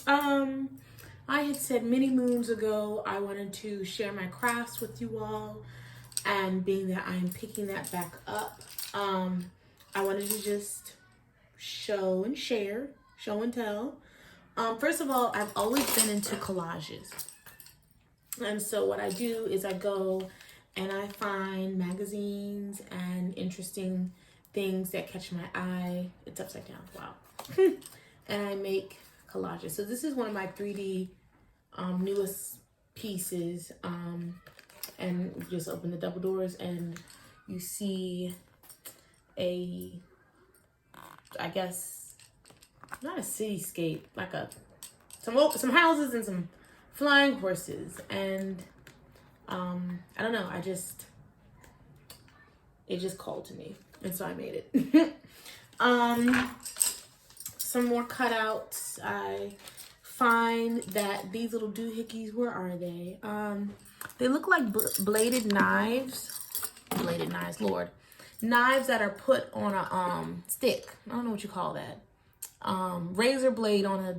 I had said many moons ago I wanted to share my crafts with you all, and being that I am picking that back up, I wanted to just show and share, show and tell. First of all, I've always been into collages. And so what I do is I go and I find magazines and interesting things that catch my eye. It's upside down, wow. And I make collages. So this is one of my 3D newest pieces. And you just open the double doors and you see I guess, not a cityscape, like some houses and some flying horses. And I don't know, it just called to me, and so I made it. Some more cutouts. I find that these little doohickeys, where are they? They look like bladed knives. Bladed knives, Lord. Knives that are put on a stick. I don't know what you call that. Razor blade on a,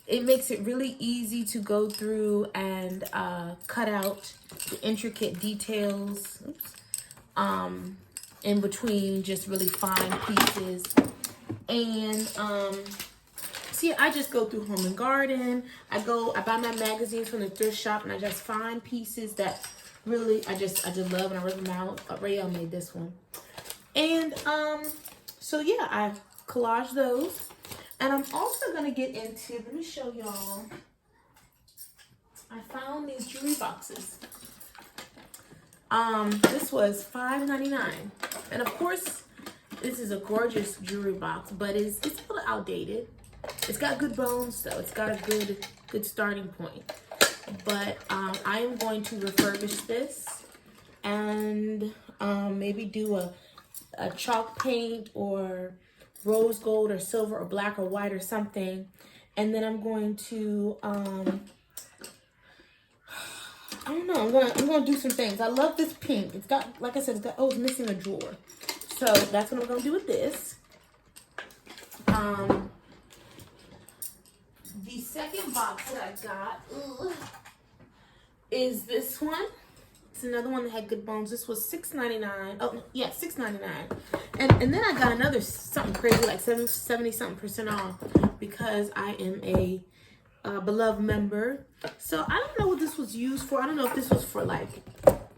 it makes it really easy to go through and cut out the intricate details. Oops. In between just really fine pieces. And see, I just go through Home and Garden. I buy my magazines from the thrift shop, and I just find pieces that really I just love, and I rip them out. Rayo made this one. And so yeah, I collage those. And I'm also gonna get into, let me show y'all. I found these jewelry boxes. This was $5.99. And of course, this is a gorgeous jewelry box, but it's a little outdated. It's got good bones though. It's got a good starting point. But I am going to refurbish this and maybe do a chalk paint or rose gold or silver or black or white or something. And then I'm going to I don't know, I'm gonna do some things. I love this pink. It's got, like I said, it's missing a drawer. So that's what I'm gonna do with this. The second box that I got is this one. It's another one that had good bones. This was $6.99. Oh yeah, $6.99. And then I got another something crazy like 70-something% off because I am a beloved member. So I don't know what this was used for. I don't know if this was for like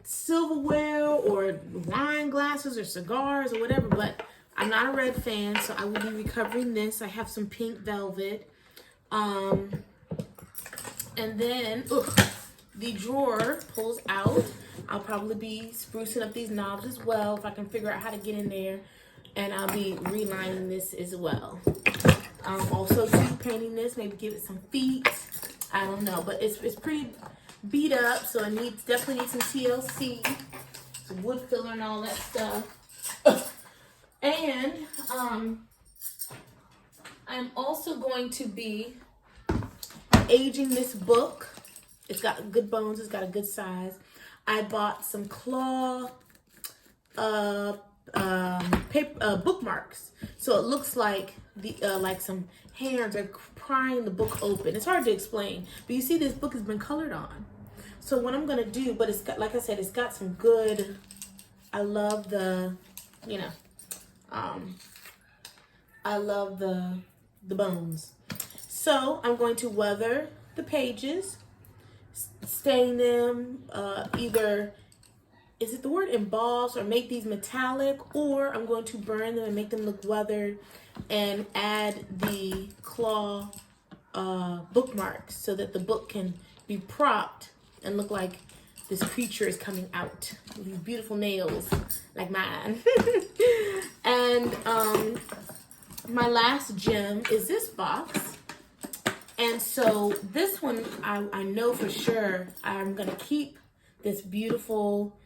silverware or wine glasses or cigars or whatever, but I'm not a red fan, so I will be recovering this. I have some pink velvet. And then the drawer pulls out. I'll probably be sprucing up these knobs as well if I can figure out how to get in there. And I'll be relining this as well. Also painting this, maybe give it some feet. I don't know, but it's pretty beat up, so it definitely needs some TLC, some wood filler and all that stuff. And I'm also going to be aging this book. It's got good bones. It's got a good size. I bought some cloth bookmarks, so it looks like like some hands are prying the book open. It's hard to explain, but you see this book has been colored on. So what I'm gonna do, but it's got, like I said, it's got some good. I love the, I love the bones. So I'm going to weather the pages, stain them, either, is it the word emboss, or make these metallic, or I'm going to burn them and make them look weathered and add the claw bookmarks so that the book can be propped and look like this creature is coming out with these beautiful nails like mine. And my last gem is this box. And so this one, I know for sure I'm gonna keep this beautiful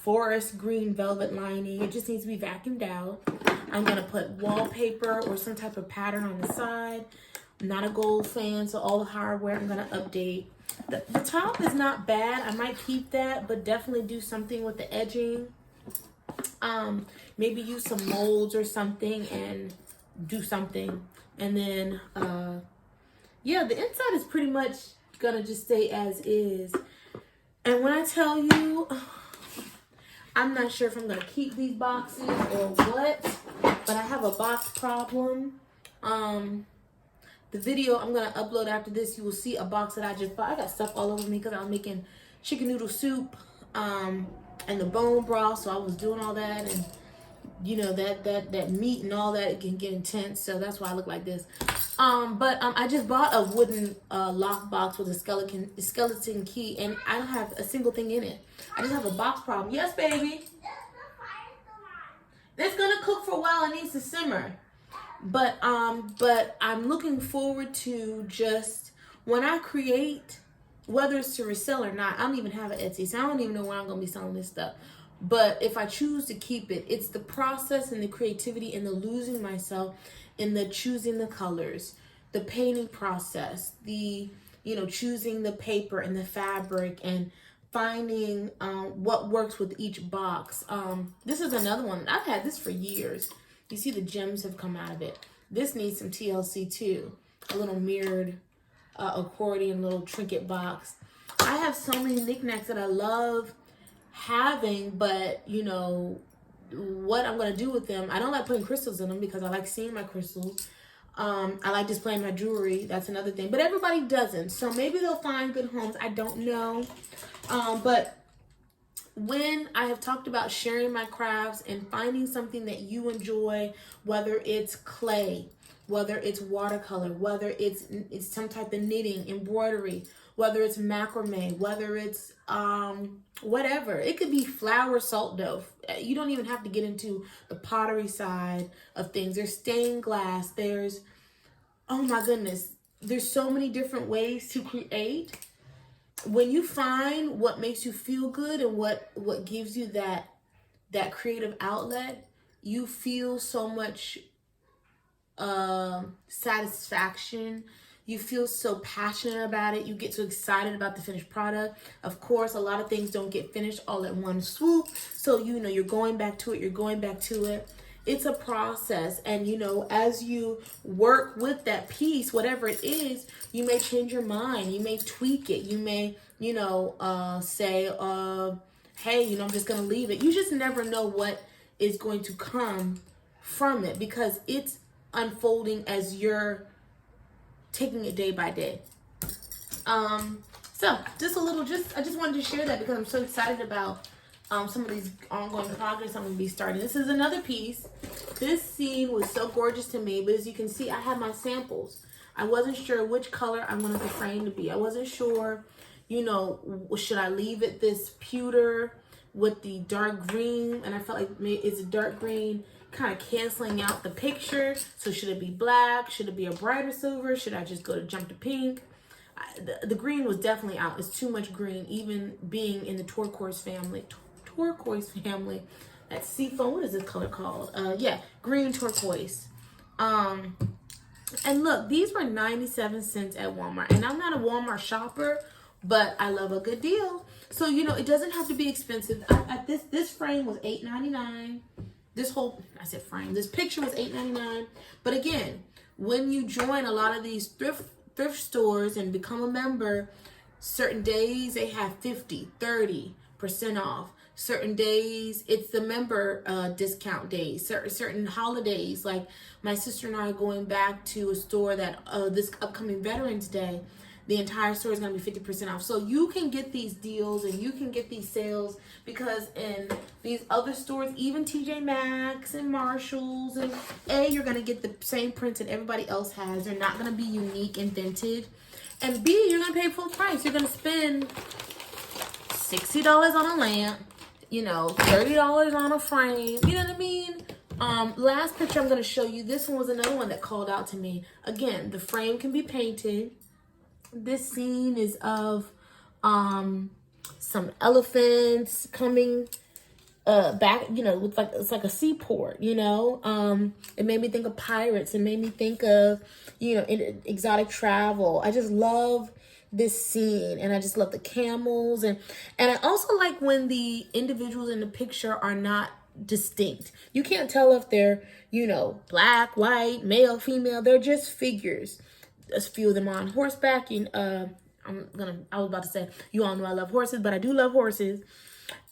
forest green velvet lining. It just needs to be vacuumed out. I'm gonna put wallpaper or some type of pattern on the side. I'm not a gold fan, so all the hardware I'm gonna update. The top is not bad. I might keep that, but definitely do something with the edging. Maybe use some molds or something and do something. And then, yeah, the inside is pretty much gonna just stay as is. And when I tell you, I'm not sure if I'm gonna keep these boxes or what, but I have a box problem. The video I'm gonna upload after this, you will see a box that I just bought. I got stuff all over me because I was making chicken noodle soup, and the bone broth, so I was doing all that, and you know, that meat and all that, it can get intense, so that's why I look like this. I just bought a wooden lock box with a skeleton key, and I don't have a single thing in it. I just have a box problem. Yes, baby. It's gonna cook for a while. It needs to simmer. But I'm looking forward to just when I create, whether it's to resell or not. I don't even have an Etsy, so I don't even know where I'm gonna be selling this stuff. But if I choose to keep it, it's the process and the creativity and the losing myself in the choosing the colors, the painting process, the, you know, choosing the paper and the fabric and finding what works with each box. This is another one. I've had this for years. You see the gems have come out of it. This needs some TLC too. A little mirrored accordion, little trinket box. I have so many knickknacks that I love having, but you know what I'm gonna do with them. I don't like putting crystals in them because I like seeing my crystals. I like displaying my jewelry. That's another thing, but everybody doesn't, so maybe they'll find good homes. I don't know. But when I have talked about sharing my crafts and finding something that you enjoy, whether it's clay, whether it's watercolor, whether it's some type of knitting, embroidery, whether it's macrame, whether it's whatever. It could be flour, salt dough. You don't even have to get into the pottery side of things. There's stained glass. There's, oh my goodness, there's so many different ways to create. When you find what makes you feel good and what gives you that creative outlet, you feel so much satisfaction. You feel so passionate about it. You get so excited about the finished product. Of course, a lot of things don't get finished all at one swoop. So, you know, you're going back to it. It's a process. And, you know, as you work with that piece, whatever it is, you may change your mind. You may tweak it. You may, you know, say, hey, you know, I'm just going to leave it. You just never know what is going to come from it because it's unfolding as you're taking it day by day. So just I just wanted to share that because I'm so excited about some of these ongoing projects I'm going to be starting. This is another piece. This scene was so gorgeous to me, but as you can see, I have my samples. I wasn't sure which color I wanted the frame to be. I wasn't sure, you know, should I leave it this pewter with the dark green? And I felt like it's a dark green kind of canceling out the picture. So should it be black? Should it be a brighter silver? Should I just go to jump to pink? The green was definitely out. It's too much green, even being in the turquoise family. That seafoam, what is this color called? Yeah, green turquoise. And look, these were 97 cents at Walmart. And I'm not a Walmart shopper, but I love a good deal. So, you know, it doesn't have to be expensive. This frame was $8.99. This picture was $8.99. But again, when you join a lot of these thrift stores and become a member, certain days they have 50-30% off. Certain days it's the member discount days. Certain holidays, like my sister and I are going back to a store that this upcoming Veterans Day, the entire store is going to be 50% off. So you can get these deals and you can get these sales because in these other stores, even TJ Maxx and Marshalls, and you're going to get the same prints that everybody else has. They're not going to be unique and vintage. And B, you're going to pay full price. You're going to spend $60 on a lamp, you know, $30 on a frame. You know what I mean? Last picture I'm going to show you. This one was another one that called out to me. Again, the frame can be painted. This scene is of some elephants coming back, you know, with it's like a seaport, you know. It made me think of pirates. It made me think of, you know, exotic travel. I just love this scene, and I just love the camels, and I also like when the individuals in the picture are not distinct. You can't tell if they're, you know, black, white, male, female. They're just figures. A few of them are on horseback. And I was about to say, you all know I love horses, but I do love horses.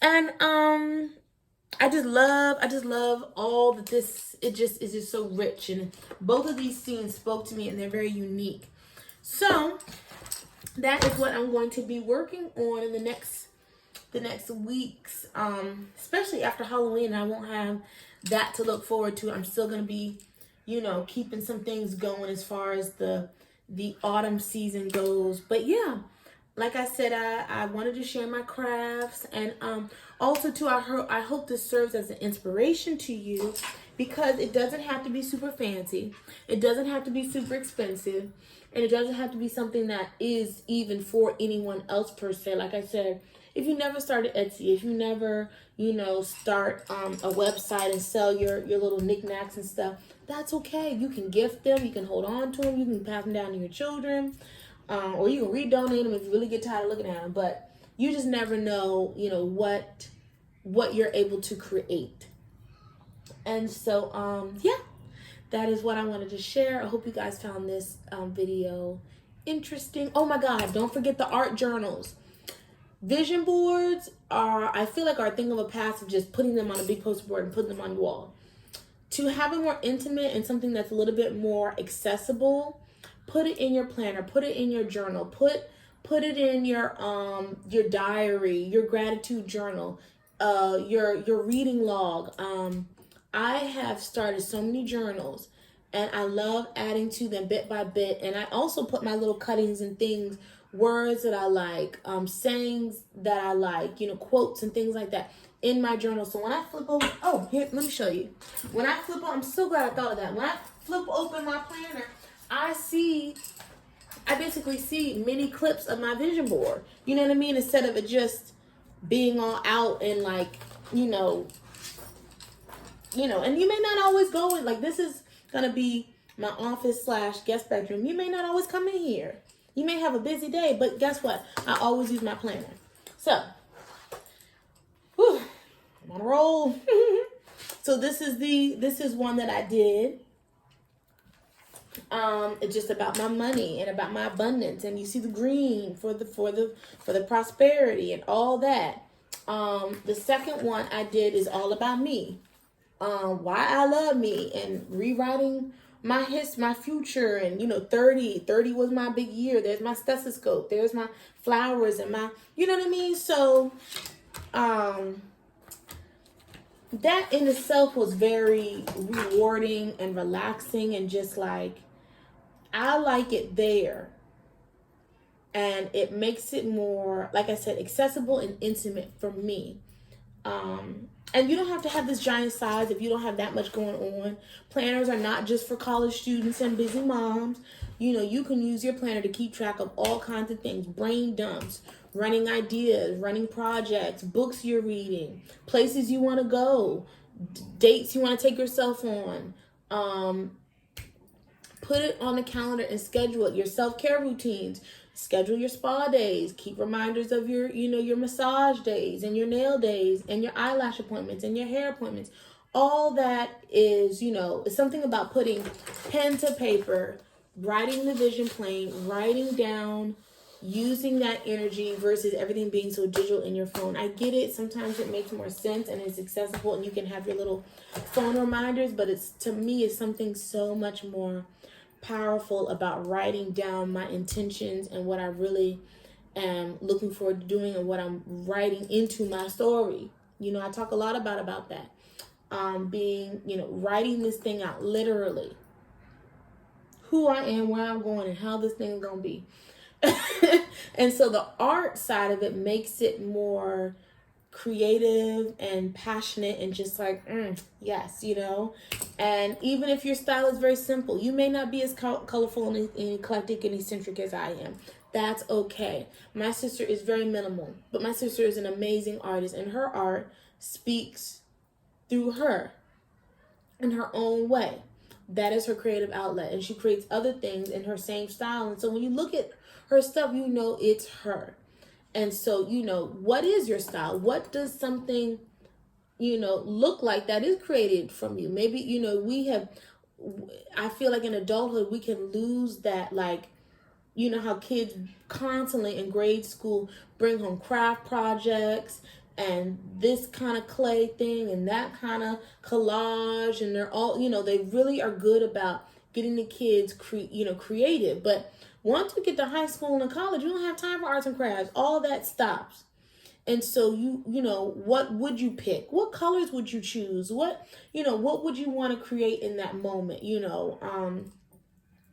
And I just love all that this, it just is just so rich. And both of these scenes spoke to me, and they're very unique. So that is what I'm going to be working on in the next weeks, especially after Halloween. I won't have that to look forward to. I'm still going to be, you know, keeping some things going as far as the autumn season goes. But yeah, like I said, I wanted to share my crafts, and also too, I hope this serves as an inspiration to you, because it doesn't have to be super fancy, it doesn't have to be super expensive, and it doesn't have to be something that is even for anyone else per se. Like I said, if you never started Etsy, if you never, you know, start a website and sell your little knickknacks and stuff, that's okay. You can gift them, you can hold on to them, you can pass them down to your children, or you can redonate them if you really get tired of looking at them. But you just never know, you know, what you're able to create. And so, yeah, that is what I wanted to share. I hope you guys found this video interesting. Oh my God, don't forget the art journals. Vision boards I feel like, are a thing of a past of just putting them on a big poster board and putting them on your wall. To have it more intimate and something that's a little bit more accessible, put it in your planner, put it in your journal, put it in your diary, your gratitude journal, your reading log. I have started so many journals, and I love adding to them bit by bit. And I also put my little cuttings and things, words that I like, sayings that I like, you know, quotes and things like that in my journal. So when I flip over, oh, here, let me show you. When I flip over, I'm so glad I thought of that. When I flip open my planner, I basically see mini clips of my vision board. You know what I mean? Instead of it just being all out and like, you know, and you may not always go in, like, this is going to be my office / guest bedroom. You may not always come in here. You may have a busy day, but guess what? I always use my planner. So, whew, I'm on a roll. So this is one that I did. It's just about my money and about my abundance, and you see the green for the prosperity and all that. The second one I did is all about me. Why I love me, and rewriting my future. And 30 was my big year. There's my stethoscope, there's my flowers, and my, you know what I mean? So that in itself was very rewarding and relaxing, and just like, I like it there. And it makes it more, like I said, accessible and intimate for me. And you don't have to have this giant size if you don't have that much going on. Planners are not just for college students and busy moms. You can use your planner to keep track of all kinds of things. Brain dumps, running ideas, running projects, books you're reading, places you want to go, dates you want to take yourself on. Put it on the calendar and schedule it. Your self-care routines. Schedule your spa days. Keep reminders of your massage days and your nail days and your eyelash appointments and your hair appointments. All that is, is something about putting pen to paper, writing the vision plain, writing down, using that energy versus everything being so digital in your phone. I get it. Sometimes it makes more sense and it's accessible and you can have your little phone reminders, but to me, it's something so much more powerful about writing down my intentions and what I really am looking forward to doing and what I'm writing into my story. I talk a lot about that. Writing this thing out, literally. Who I am, where I'm going, and how this thing is going to be. And so the art side of it makes it more creative and passionate and just like, yes, and even if your style is very simple, you may not be as colorful and eclectic and eccentric as I am. That's okay. My sister is very minimal, but my sister is an amazing artist, and her art speaks through her in her own way. That is her creative outlet, and she creates other things in her same style. And so when you look at her stuff, it's her. And so, what is your style? What does something, look like that is created from you. Maybe, I feel like in adulthood, we can lose that, like, how kids constantly in grade school bring home craft projects and this kind of clay thing and that kind of collage, and they're all, they really are good about getting the kids creative. But once we get to high school and college, we don't have time for arts and crafts. All that stops. And so what would you pick? What colors would you choose? What would you want to create in that moment?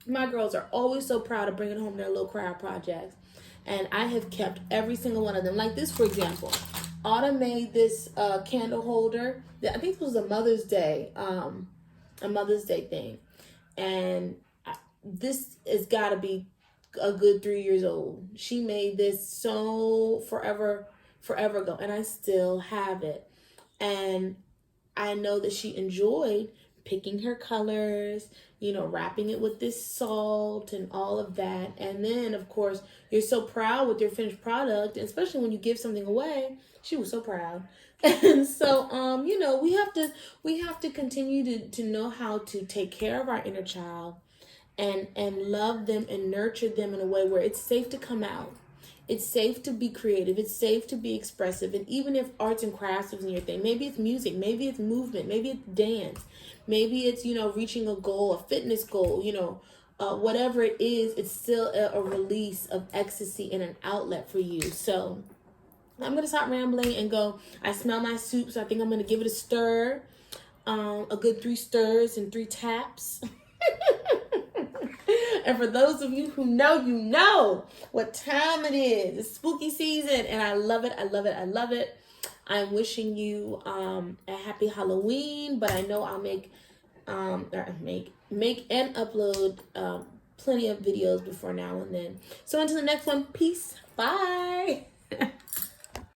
My girls are always so proud of bringing home their little craft projects. And I have kept every single one of them. Like this, for example. Autumn made this candle holder. I think it was a Mother's Day thing. And this has got to be a good 3 years old. She made this so forever ago, and I still have it. And I know that she enjoyed picking her colors, wrapping it with this salt and all of that. And then, of course, you're so proud with your finished product, especially when you give something away. She was so proud. And so, we have to continue to know how to take care of our inner child and love them and nurture them in a way where it's safe to come out. It's safe to be creative. It's safe to be expressive. And even if arts and crafts isn't your thing, maybe it's music, maybe it's movement, maybe it's dance, maybe it's, reaching a goal, a fitness goal, whatever it is, it's still a release of ecstasy and an outlet for you. So I'm going to stop rambling and go. I smell my soup, so I think I'm going to give it a stir, a good 3 stirs and 3 taps. And for those of you who know what time it is. It's spooky season, and I love it. I love it. I love it. I'm wishing you a happy Halloween, but I know I'll make and upload plenty of videos before now and then. So until the next one, peace. Bye.